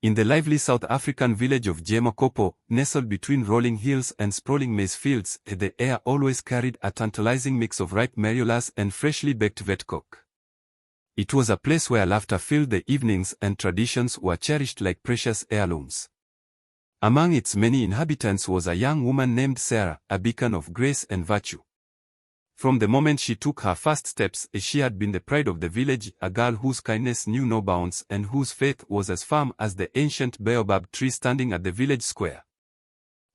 In the lively South African village of Ga-Mokgopo, nestled between rolling hills and sprawling maize fields, the air always carried a tantalizing mix of ripe marulas and freshly baked vetkoek. It was a place where laughter filled the evenings and traditions were cherished like precious heirlooms. Among its many inhabitants was a young woman named Sarah, a beacon of grace and virtue. From the moment she took her first steps, she had been the pride of the village, a girl whose kindness knew no bounds and whose faith was as firm as the ancient baobab tree standing at the village square.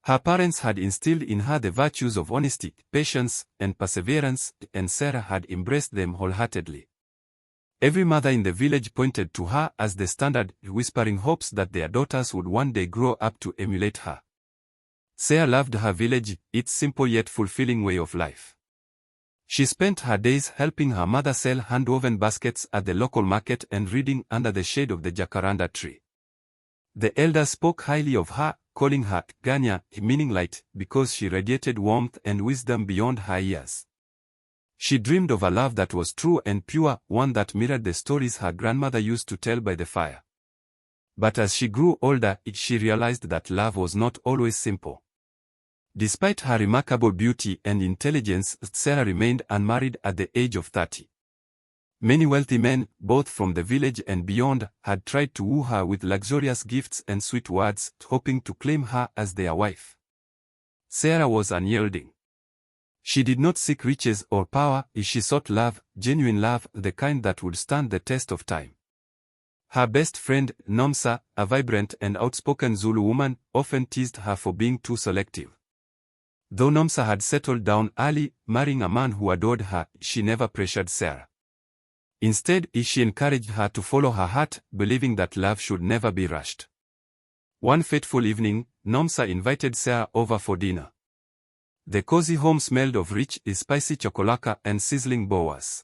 Her parents had instilled in her the virtues of honesty, patience, and perseverance, and Sarah had embraced them wholeheartedly. Every mother in the village pointed to her as the standard, whispering hopes that their daughters would one day grow up to emulate her. Sarah loved her village, its simple yet fulfilling way of life. She spent her days helping her mother sell hand-woven baskets at the local market and reading under the shade of the jacaranda tree. The elders spoke highly of her, calling her Ganya, meaning light, because she radiated warmth and wisdom beyond her years. She dreamed of a love that was true and pure, one that mirrored the stories her grandmother used to tell by the fire. But as she grew older, she realized that love was not always simple. Despite her remarkable beauty and intelligence, Sarah remained unmarried at the age of 30. Many wealthy men, both from the village and beyond, had tried to woo her with luxurious gifts and sweet words, hoping to claim her as their wife. Sarah was unyielding. She did not seek riches or power, she sought love, genuine love, the kind that would stand the test of time. Her best friend, Nomsa, a vibrant and outspoken Zulu woman, often teased her for being too selective. Though Nomsa had settled down early, marrying a man who adored her, she never pressured Sarah. Instead, she encouraged her to follow her heart, believing that love should never be rushed. One fateful evening, Nomsa invited Sarah over for dinner. The cozy home smelled of rich, spicy chocolate and sizzling boas.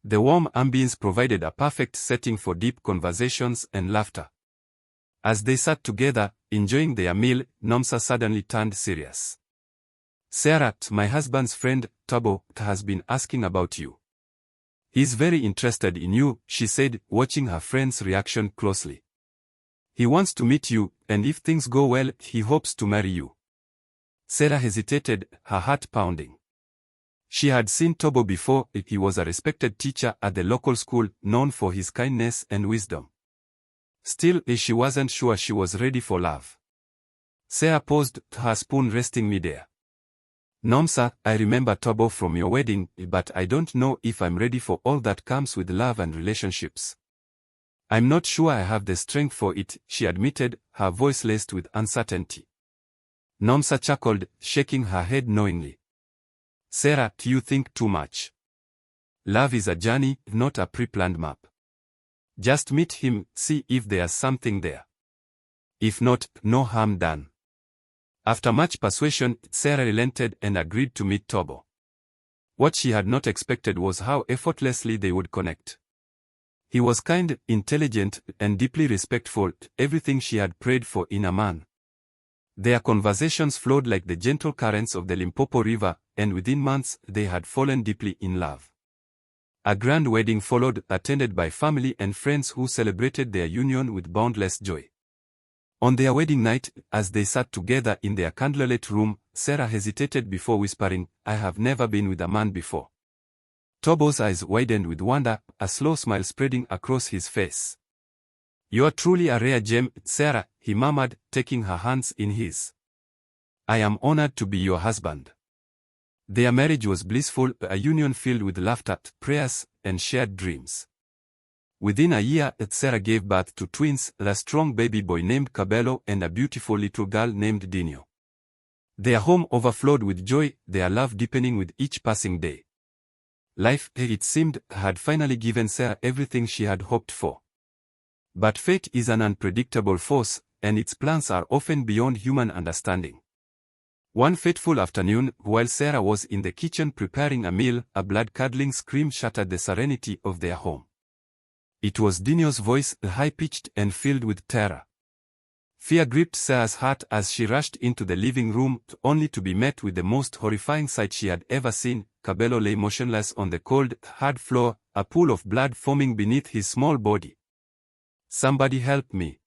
The warm ambience provided a perfect setting for deep conversations and laughter. As they sat together, enjoying their meal, Nomsa suddenly turned serious. Sarah, my husband's friend, Tabo, has been asking about you. He's very interested in you, she said, watching her friend's reaction closely. He wants to meet you, and if things go well, he hopes to marry you. Sarah hesitated, her heart pounding. She had seen Tobo before. He was a respected teacher at the local school, known for his kindness and wisdom. Still, she wasn't sure she was ready for love. Sarah paused, her spoon resting midair. Nomsa, I remember Tobo from your wedding, but I don't know if I'm ready for all that comes with love and relationships. I'm not sure I have the strength for it, she admitted, her voice laced with uncertainty. Nomsa chuckled, shaking her head knowingly. Sarah, you think too much. Love is a journey, not a pre-planned map. Just meet him, see if there's something there. If not, no harm done. After much persuasion, Sarah relented and agreed to meet Tobo. What she had not expected was how effortlessly they would connect. He was kind, intelligent, and deeply respectful, everything she had prayed for in a man. Their conversations flowed like the gentle currents of the Limpopo River, and within months, they had fallen deeply in love. A grand wedding followed, attended by family and friends who celebrated their union with boundless joy. On their wedding night, as they sat together in their candlelit room, Sarah hesitated before whispering, I have never been with a man before. Tobo's eyes widened with wonder, a slow smile spreading across his face. You're truly a rare gem, Sarah, he murmured, taking her hands in his. I am honored to be your husband. Their marriage was blissful, a union filled with laughter, prayers, and shared dreams. Within a year, Sarah gave birth to twins, a strong baby boy named Cabello and a beautiful little girl named Dino. Their home overflowed with joy, their love deepening with each passing day. Life, it seemed, had finally given Sarah everything she had hoped for. But fate is an unpredictable force, and its plans are often beyond human understanding. One fateful afternoon, while Sarah was in the kitchen preparing a meal, a blood-curdling scream shattered the serenity of their home. It was Dino's voice, high-pitched and filled with terror. Fear gripped Sarah's heart as she rushed into the living room, only to be met with the most horrifying sight she had ever seen. Cabello lay motionless on the cold, hard floor, a pool of blood foaming beneath his small body. Somebody help me.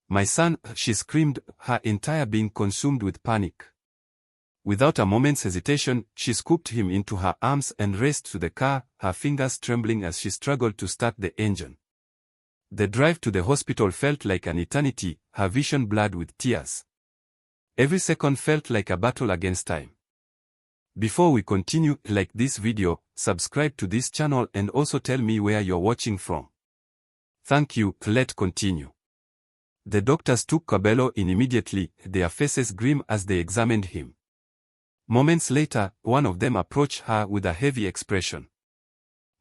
"My son," she screamed, her entire being consumed with panic. Without a moment's hesitation, she scooped him into her arms and raced to the car, her fingers trembling as she struggled to start the engine. The drive to the hospital felt like an eternity, her vision blurred with tears. Every second felt like a battle against time. Before we continue, like this video, subscribe to this channel and also tell me where you're watching from. Thank you. Let's continue. The doctors took Kabelo in immediately, their faces grim as they examined him. Moments later, one of them approached her with a heavy expression.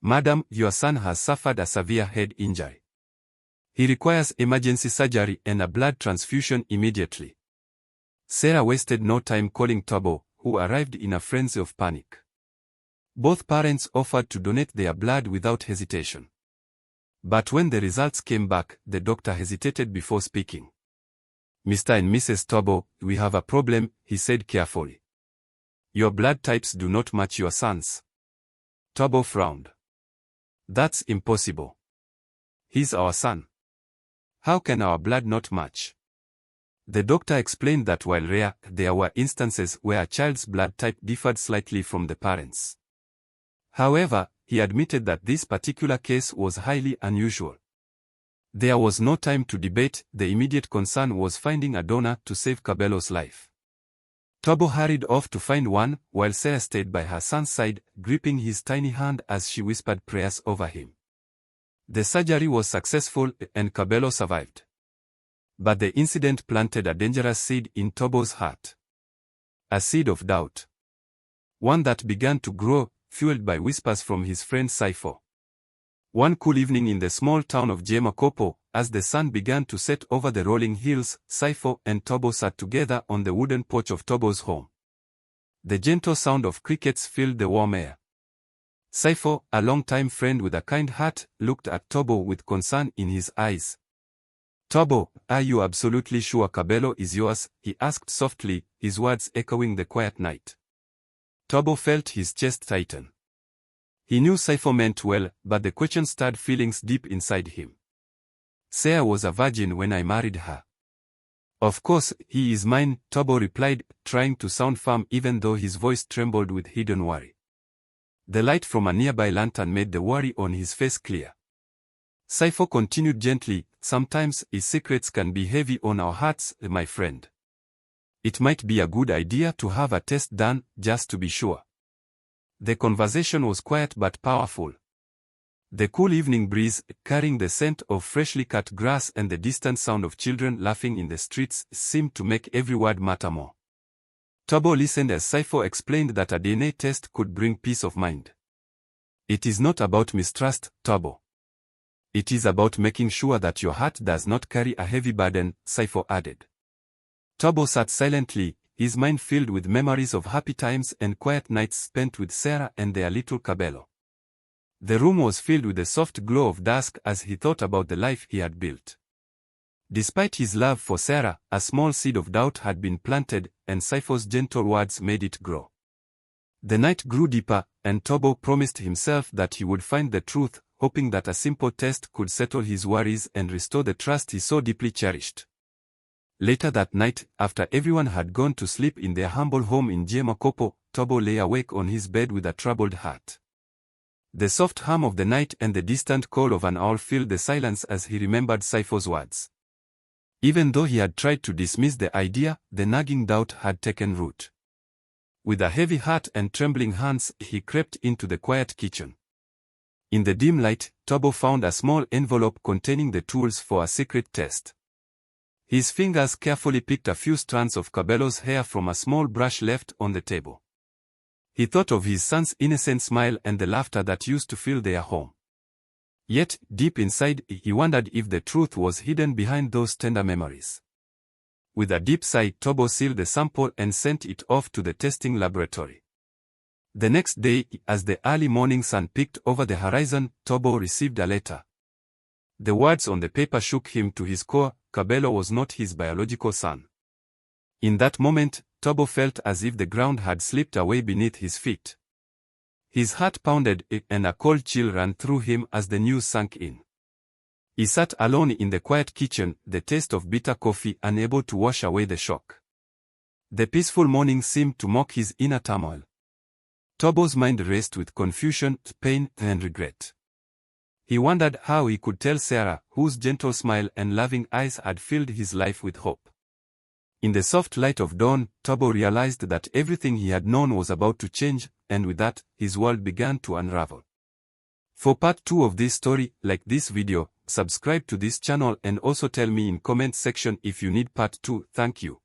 "Madam, your son has suffered a severe head injury. He requires emergency surgery and a blood transfusion immediately." Sarah wasted no time calling Tobo, who arrived in a frenzy of panic. Both parents offered to donate their blood without hesitation. But when the results came back, the doctor hesitated before speaking. "Mr. and Mrs. Tobo, we have a problem," he said carefully. "Your blood types do not match your son's." Tobo frowned. "That's impossible. He's our son. How can our blood not match?" The doctor explained that while rare, there were instances where a child's blood type differed slightly from the parents'. However, he admitted that this particular case was highly unusual. There was no time to debate, the immediate concern was finding a donor to save Kabelo's life. Tobo hurried off to find one, while Sarah stayed by her son's side, gripping his tiny hand as she whispered prayers over him. The surgery was successful, and Kabelo survived. But the incident planted a dangerous seed in Tobo's heart. A seed of doubt. One that began to grow, fueled by whispers from his friend Saifo. One cool evening in the small town of Ga-Mokgopo, as the sun began to set over the rolling hills, Saifo and Tobo sat together on the wooden porch of Tobo's home. The gentle sound of crickets filled the warm air. Saifo, a longtime friend with a kind heart, looked at Tobo with concern in his eyes. "Tobo, are you absolutely sure Kabelo is yours?" he asked softly, his words echoing the quiet night. Tobo felt his chest tighten. He knew Saifo meant well, but the question stirred feelings deep inside him. "Sarah was a virgin when I married her." "Of course, he is mine," Tobo replied, trying to sound firm even though his voice trembled with hidden worry. The light from a nearby lantern made the worry on his face clear. Saifo continued gently, "Sometimes, his secrets can be heavy on our hearts, my friend. It might be a good idea to have a test done, just to be sure." The conversation was quiet but powerful. The cool evening breeze, carrying the scent of freshly cut grass and the distant sound of children laughing in the streets, seemed to make every word matter more. Tobo listened as Saifo explained that a DNA test could bring peace of mind. "It is not about mistrust, Tobo. It is about making sure that your heart does not carry a heavy burden," Saifo added. Tobo sat silently, his mind filled with memories of happy times and quiet nights spent with Sarah and their little Kabelo. The room was filled with the soft glow of dusk as he thought about the life he had built. Despite his love for Sarah, a small seed of doubt had been planted, and Saifo's gentle words made it grow. The night grew deeper, and Tobo promised himself that he would find the truth, hoping that a simple test could settle his worries and restore the trust he so deeply cherished. Later that night, after everyone had gone to sleep in their humble home in Ga-Mokgopo, Tobo lay awake on his bed with a troubled heart. The soft hum of the night and the distant call of an owl filled the silence as he remembered Saifo's words. Even though he had tried to dismiss the idea, the nagging doubt had taken root. With a heavy heart and trembling hands, he crept into the quiet kitchen. In the dim light, Tobo found a small envelope containing the tools for a secret test. His fingers carefully picked a few strands of Kabelo's hair from a small brush left on the table. He thought of his son's innocent smile and the laughter that used to fill their home. Yet, deep inside, he wondered if the truth was hidden behind those tender memories. With a deep sigh, Tobo sealed the sample and sent it off to the testing laboratory. The next day, as the early morning sun peeked over the horizon, Tobo received a letter. The words on the paper shook him to his core. Kabelo was not his biological son. In that moment, Tobo felt as if the ground had slipped away beneath his feet. His heart pounded, and a cold chill ran through him as the news sank in. He sat alone in the quiet kitchen, the taste of bitter coffee unable to wash away the shock. The peaceful morning seemed to mock his inner turmoil. Tobo's mind raced with confusion, pain, and regret. He wondered how he could tell Sarah, whose gentle smile and loving eyes had filled his life with hope. In the soft light of dawn, Tobo realized that everything he had known was about to change, and with that, his world began to unravel. For part 2 of this story, like this video, subscribe to this channel and also tell me in comment section if you need part 2. Thank you.